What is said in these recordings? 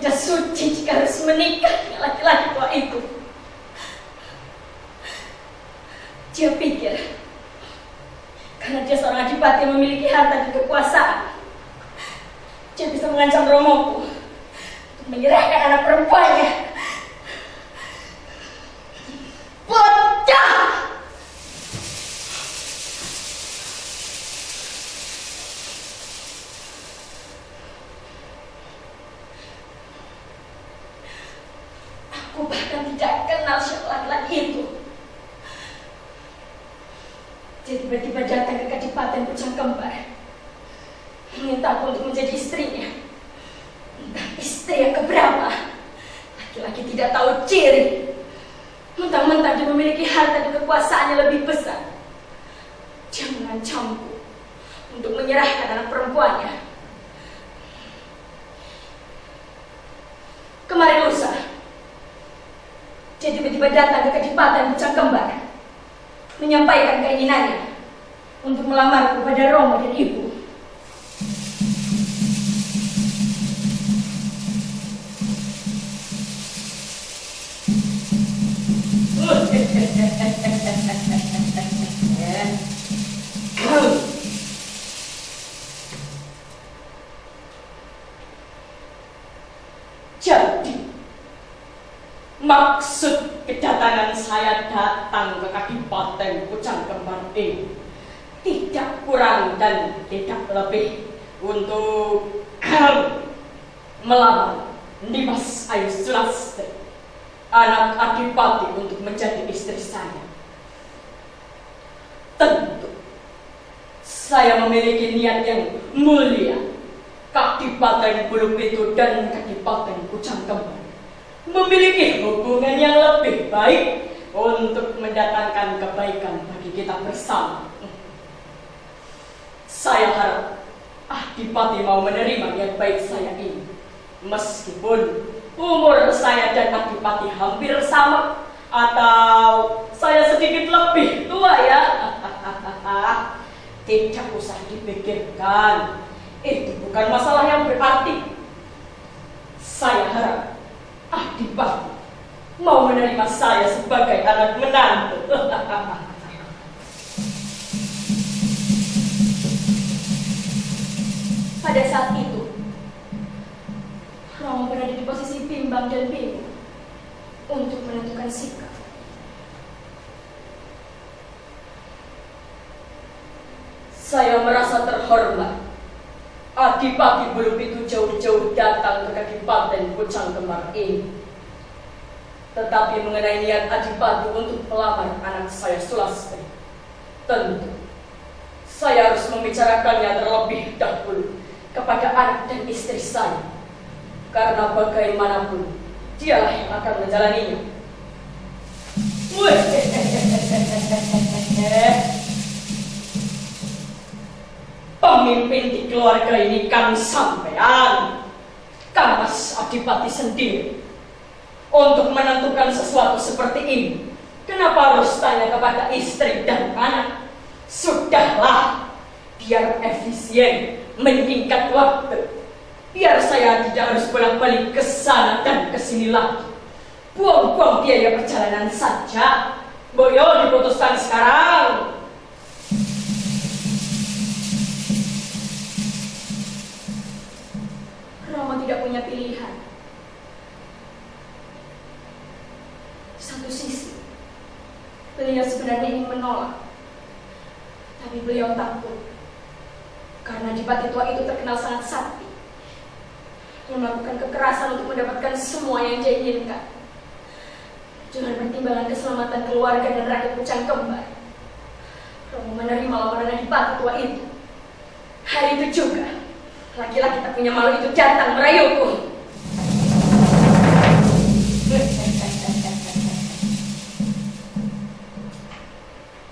tidak suci jika harus menikah dengan laki-laki tua itu. Dia pikir karena dia seorang adipati yang memiliki harta dan kekuasaan, dia bisa mengancam Romoku untuk menyerahkan anak perempuannya. Bocah! Aku bahkan tidak kenal siapa laki-laki itu. Dia tiba-tiba datang ke Kadipaten Pucang Kembar, meminta aku untuk menjadi istrinya. Entah istri yang keberapa. Laki-laki tidak tahu ciri. Mentang-mentang dia memiliki harta dan kekuasaan yang lebih besar, dia mengancamku untuk menyerahkan anak perempuannya. Kemarin lusa, dia tiba-tiba datang ke Kadipaten Pucang Kembar, menyampaikan keinginannya untuk melamar kepada Romo dan Ibu. Jadi, maksud kedatangan saya datang ke Kadipaten Pucang Kembar ini tidak kurang dan tidak lebih untuk melamar Nimas Ayu Sulastri, anak adipati, untuk menjadi istri saya. Tentu saya memiliki niat yang mulia. Kadipaten Bulupitu dan Kadipaten Pucang Kembar memiliki hubungan yang lebih baik untuk mendatangkan kebaikan bagi kita bersama. Saya harap Adipati mau menerima niat baik saya ini, meskipun umur saya dan Adipati hampir sama, atau saya sedikit lebih tua ya. Tidak usah dipikirkan, itu bukan masalah yang berarti. Saya harap Adipati mau menerima saya sebagai anak menantu. Pada saat itu, Romo berada di posisi bimbang dan bingung untuk menentukan sikap. Saya merasa terhormat. Adipati Bulupitu jauh-jauh datang ke Kadipaten Pucang Kembar ini. Tetapi mengenai niat Adipati untuk melamar anak saya Sulastri, tentu saya harus membicarakannya terlebih dahulu kepada anak dan istri saya, karena bagaimanapun dialah yang akan menjalaninya. Pemimpin di keluarga ini kan sampean, kan Mas Adipati sendiri. Untuk menentukan sesuatu seperti ini, kenapa harus tanya kepada istri dan anak? Sudahlah, biar efisien, menyingkat waktu. Biar saya tidak harus bolak-balik ke sana dan ke sini lagi. Buang-buang biaya perjalanan saja. Boyo diputuskan sekarang. Romo tidak punya pilihan. Di satu sisi, beliau sebenarnya ingin menolak, tapi beliau takut karena Adipati tua itu terkenal sangat sakti, yang melakukan kekerasan untuk mendapatkan semua yang dia inginkan. Dengan pertimbangan keselamatan keluarga dan rakyat Pucang Kembar, Romo menerima lamaran Adipati tua itu. Hari itu juga, laki-laki tak punya malu itu datang merayuku.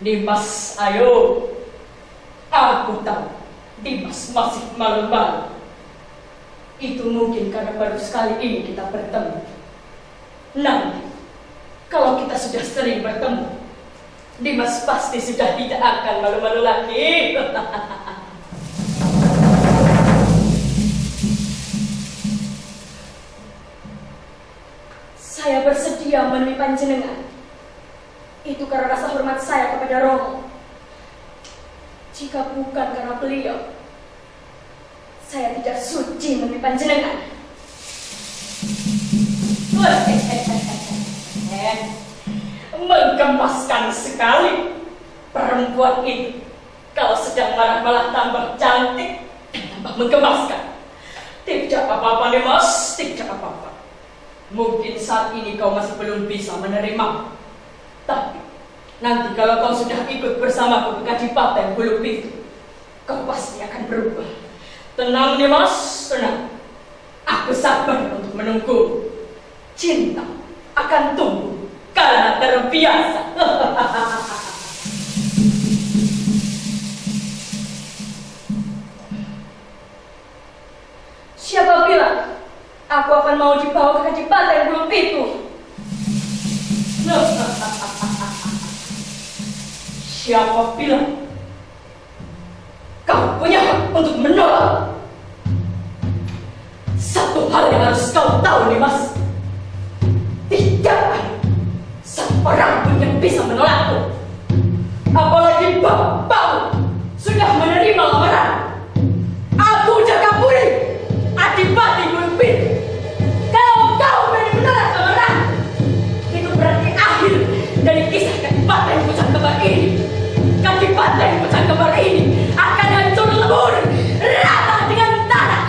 Dimas, ayo. Aku tahu Dimas masih malu-malu. Itu mungkin karena baru sekali ini kita bertemu. Nanti, kalau kita sudah sering bertemu, Dimas pasti sudah tidak akan malu-malu lagi. berdiam menemui panjenengan itu karena rasa hormat saya kepada Romo. Jika bukan karena beliau, saya tidak suci menemui panjenengan. Menggemaskan sekali perempuan itu. Kalau sedang marah malah tambah cantik dan tambah menggemaskan. Tidak apa-apa nih Mas, tidak apa-apa. Mungkin saat ini kau masih belum bisa menerima. Tapi nanti kalau kau sudah ikut bersamaku ke Kadipaten Bulu Pitu, kau pasti akan berubah. Tenang nih Mas, tenang. Aku sabar untuk menunggu. Cinta akan tumbuh karena terbiasa. Siapa bilang aku akan mau dibawa ke Kadipaten Bulu Pitu? Siapa bilang kau punya hak untuk menolak? Satu hal yang harus kau tahu nih Mas, tidak ada seorang pun yang bisa menolakku. Apalagi bapak sudah menerima lamaran. Aku Jakapuri, Adipati Bulu Pitu. Kalau kau berani menolak lamaran, itu berarti akhir dari kisah Kadipaten Pucang Kembar ini. Kadipaten Pucang Kembar ini akan hancur lebur, rata dengan tanah.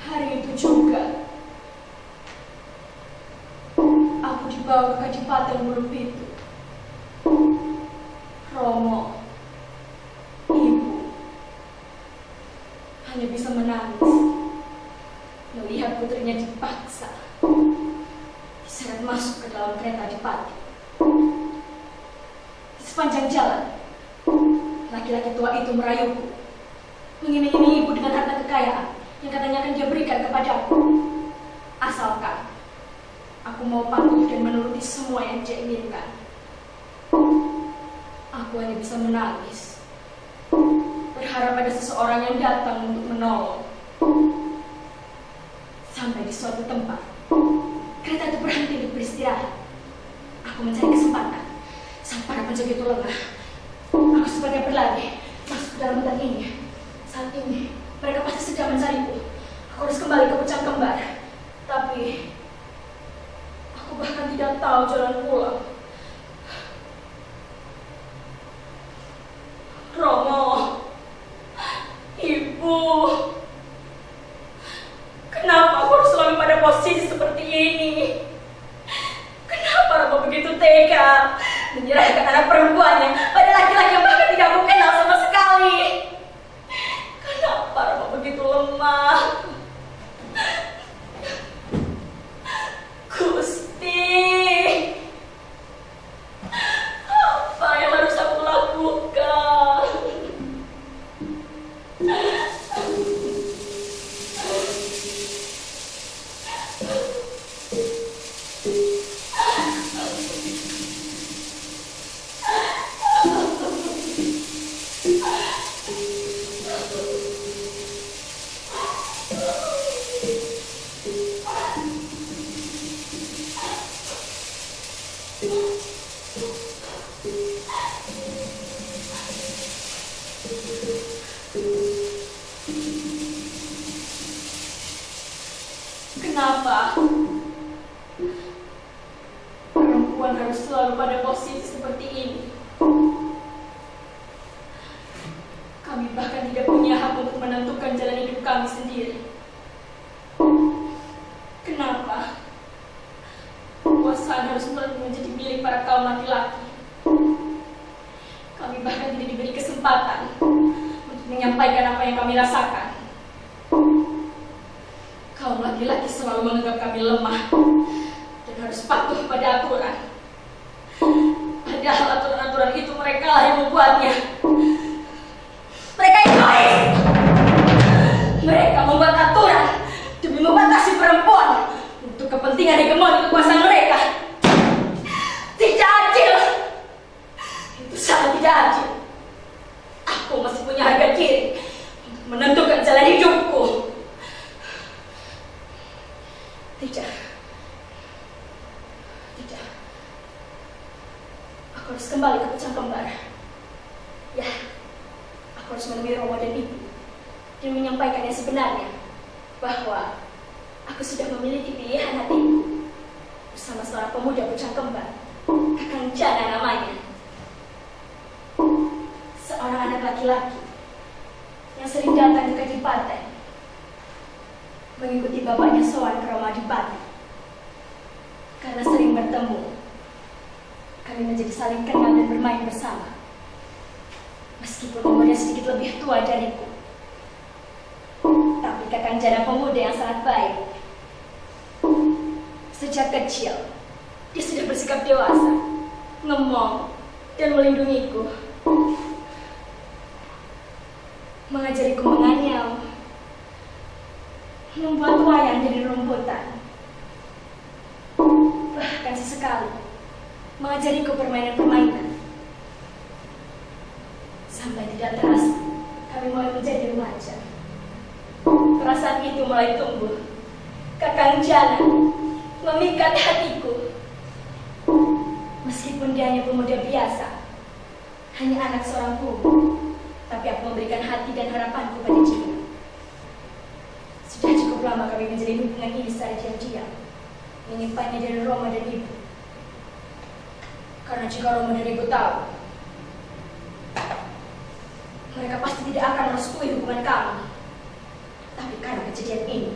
Hari itu juga aku dibawa ke Kadipaten Bulu Pitu. Romo, ibu hanya bisa menangis melihat putrinya dipaksa diseret masuk ke dalam kereta Adipati. Di sepanjang jalan, laki-laki tua itu merayuku, mengiming-imingi ibu dengan harta kekayaan yang katanya akan dia berikan kepadaku, asalkan aku mau patuh dan menuruti semua yang dia inginkan. Aku hanya bisa menangis, berharap ada seseorang yang datang untuk menolong. Sampai di suatu tempat, kereta itu berhenti untuk beristirahat. Aku mencari kesempatan. Saat para penjaga itu lengah, aku seperti berlari masuk ke dalam hutan ini. Saat ini, mereka pasti sedang mencariku. Aku harus kembali ke Pucang Kembar. Tapi aku bahkan tidak tahu jalan pulang. Romo, ibu, kenapa aku harus selalu pada posisi seperti ini? Kenapa Romo begitu tega menyerahkan anak perempuannya pada laki-laki yang bahkan tidak aku kenal sama sekali? Kenapa Romo begitu lemah? Gusti, apa yang harus aku lakukan? Kenapa perempuan harus selalu pada posisi seperti ini? Kami bahkan tidak punya hak untuk menentukan jalan hidup kami sendiri. Kenapa kekuasaan harus menjadi milik para kaum laki-laki? Kami bahkan tidak diberi kesempatan untuk menyampaikan apa yang kami rasakan. Kaum laki-laki selalu menganggap kami lemah dan harus patuh pada aturan. Padahal aturan-aturan itu mereka lah yang membuatnya. Mereka egois. Mereka membuat aturan demi membatasi perempuan untuk kepentingan hegemoni kekuasaan mereka. Tidak adil. Itu sangat tidak adil. ibu dan menyampaikan yang sebenarnya bahwa aku sudah memiliki pilihan hatiku bersama seorang pemuda bujang kembar, Kakang Jana namanya. Seorang anak laki-laki yang sering datang ke Kadipaten, mengikuti bapaknya sowan ke rumah Adipati. Karena sering bertemu, kami menjadi saling kenal dan bermain bersama. Meskipun umurnya sedikit lebih tua dariku, tapi Kakang Jana pemuda yang sangat baik. Sejak kecil, dia sudah bersikap dewasa, ngemong, dan melindungiku. Mengajariku menganyam, membuat wayang dari rumputan, bahkan sesekali mengajariku permainan-permainan. Sampai tidak terasa, kami mulai menjadi remaja. Perasaan itu mulai tumbuh. Kakang Jana memikat hatiku. Meskipun dia hanya pemuda biasa, hanya anak seorang guru, tapi aku memberikan hati dan harapanku pada dia. Sudah cukup lama kami menjalin hubungan ini secara diam-diam, menyimpannya dari Roma dan Ibu. Karena jika Roma dan Ibu tahu, mereka pasti tidak akan merestui hubungan kami. Tapi karena kejadian ini,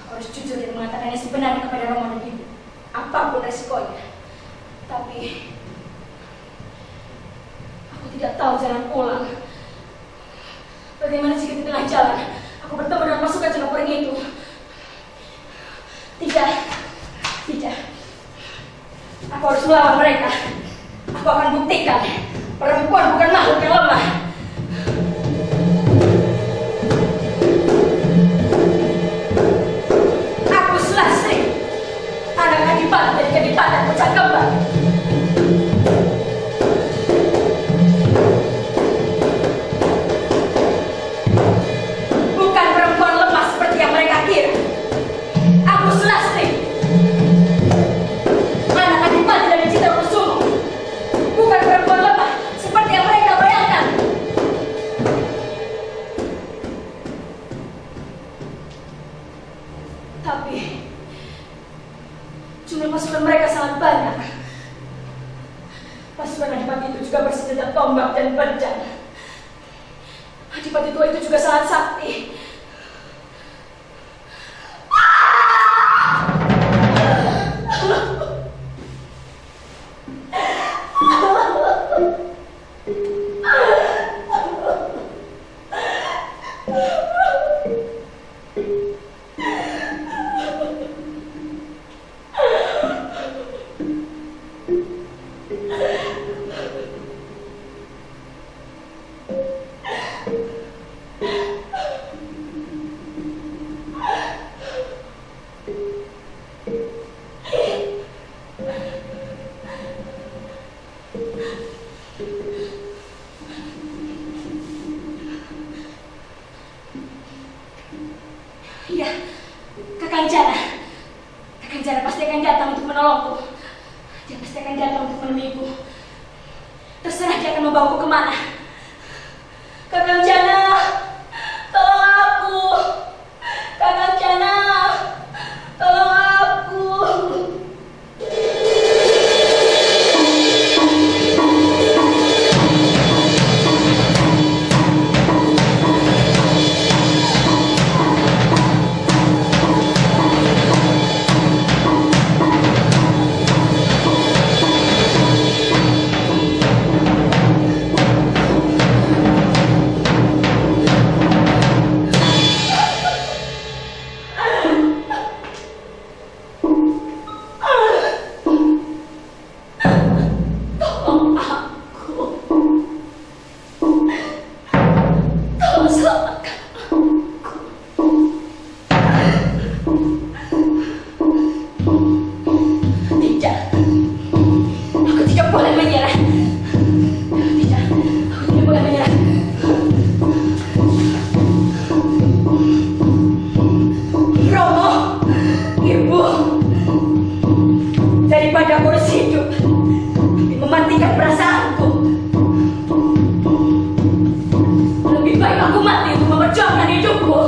aku harus jujur dan mengatakannya sebenarnya kepada Roma dan Ibu, apapun resikonya. Tapi aku tidak tahu jalan pulang. Bagaimana jika di tengah jalan aku bertemu dengan pasukan Cenopering itu? Tidak. Aku harus melawan mereka. Aku akan buktikan perempuan bukan makhluk yang lemah. Aku Selasri, anak Adipati dari Kadipaten Bujang Kembar. Bukan perempuan lemah seperti yang mereka kira. Aku Selasri, anak Adipati dari Citrakusumo. Bukan perempuan lemah seperti yang mereka bayangkan. Tapi jumlah pasukan mereka sangat banyak. Pasukan Adipati itu juga bersenjata tombak dan pedang. Adipati tua itu juga sangat sakti. Iya, Kakang Jana. Kakang Jana pasti akan datang untuk menolongku. Dia pasti akan datang untuk menemuiku. Terserah dia akan membawaku kemana. Kakang Jana, tolong aku. Kakang Jana, tolong aku. aku mati untuk memperjuangkan hidupku.